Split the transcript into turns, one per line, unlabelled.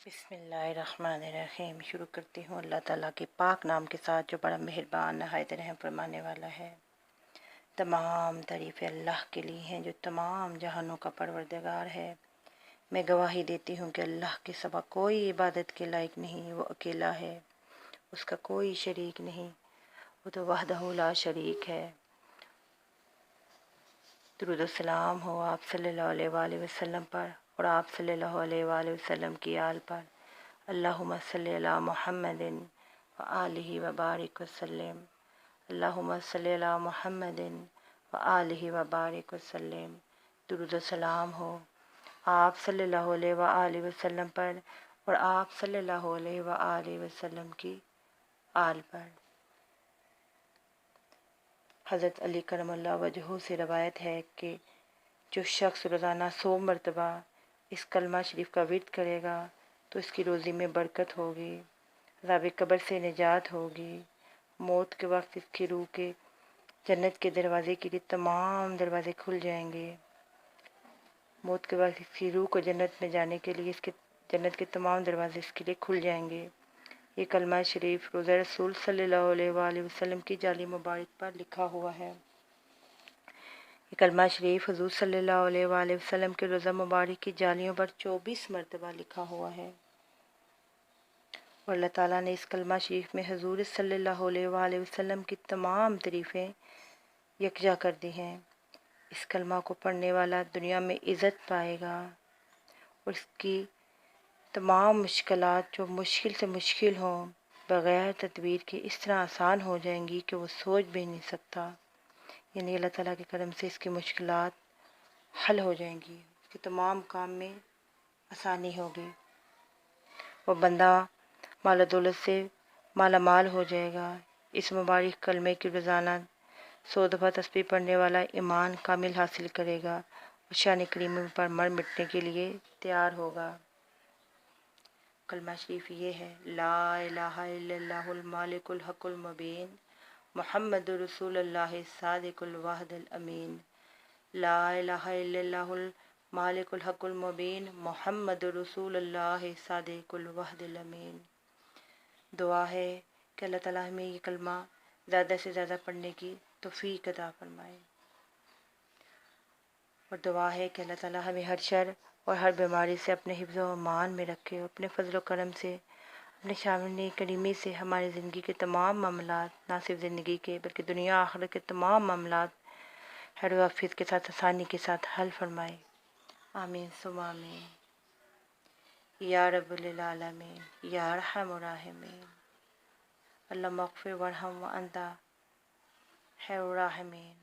بسم اللہ الرحمن الرحیم۔ شروع کرتی ہوں اللہ تعالیٰ کے پاک نام کے ساتھ جو بڑا مہربان نہایت رحم فرمانے والا ہے۔ تمام تعریفیں اللہ کے لیے ہیں جو تمام جہانوں کا پروردگار ہے۔ میں گواہی دیتی ہوں کہ اللہ کے سوا کوئی عبادت کے لائق نہیں، وہ اکیلا ہے، اس کا کوئی شریک نہیں، وہ تو وحدہ لا شریک ہے۔ درود و سلام ہو آپ صلی اللہ علیہ وآلہ وسلم پر اور آپ صلی اللہ علیہ وآلہ وسلم کی آل پر۔ اللہم صلی علی محمد وآلہ وبارک وسلم۔ اللہم صلی علی محمد وآلہ وبارک وسلم۔ درود و سلام ہو آپ صلی اللہ علیہ وآلہ وسلم پر اور آپ صلی اللہ علیہ وآلہ وسلم کی آل پر۔ حضرت علی کرم اللہ وجہہ سے روایت ہے کہ جو شخص روزانہ 100 مرتبہ اس کلمہ شریف کا ورد کرے گا تو اس کی روزی میں برکت ہوگی، عذاب قبر سے نجات ہوگی، موت کے وقت اس کی روح کے جنت کے دروازے کے لیے تمام دروازے کھل جائیں گے، موت کے وقت اس کی روح کو جنت میں جانے کے لیے اس کے جنت کے تمام دروازے اس کے لیے کھل جائیں گے۔ یہ کلمہ شریف روزہ رسول صلی اللہ علیہ وآلہ وسلم کی جالی مبارک پر لکھا ہوا ہے۔ یہ کلمہ شریف حضور صلی اللہ علیہ وآلہ وسلم کے روزہ مبارک کی جالیوں پر 24 مرتبہ لکھا ہوا ہے، اور اللہ تعالیٰ نے اس کلمہ شریف میں حضور صلی اللہ علیہ وآلہ وسلم کی تمام تعریفیں یکجا کر دی ہیں۔ اس کلمہ کو پڑھنے والا دنیا میں عزت پائے گا اور اس کی تمام مشکلات جو مشکل سے مشکل ہوں بغیر تدبیر کے اس طرح آسان ہو جائیں گی کہ وہ سوچ بھی نہیں سکتا، یعنی اللہ تعالیٰ کے کرم سے اس کی مشکلات حل ہو جائیں گی، اس کے تمام کام میں آسانی ہوگی، وہ بندہ مال و دولت سے مالا مال ہو جائے گا۔ اس مبارک کلمے کی روزانہ 100 دفعہ تسبیح پڑھنے والا ایمان کامل حاصل کرے گا اور شان کریم پر مر مٹنے کے لیے تیار ہوگا۔ کلمہ شریف یہ ہے: لا الہ الا اللہ المالک الحق المبین، محمد رسول اللہ صادق الوعد الامین۔ لا الہ الا اللہ المالک الحق المبین، محمد رسول اللہ صادق الوعد الامین۔ دعا ہے کہ اللہ تعالیٰ ہمیں یہ کلمہ زیادہ سے زیادہ پڑھنے کی توفیق عطا فرمائے، اور دعا ہے کہ اللہ تعالیٰ ہمیں ہر شر اور ہر بیماری سے اپنے حفظ و امان میں رکھے، اور اپنے فضل و کرم سے، اپنے شامل کریمی سے ہماری زندگی کے تمام معاملات، نہ صرف زندگی کے بلکہ دنیا آخرت کے تمام معاملات خیر و عافیت کے ساتھ، آسانی کے ساتھ حل فرمائے۔ آمین ثم آمین۔ یا رب العالمین، یا ارحم الراحمین، اللہم اغفر وارحم وانت خیر الراحمین۔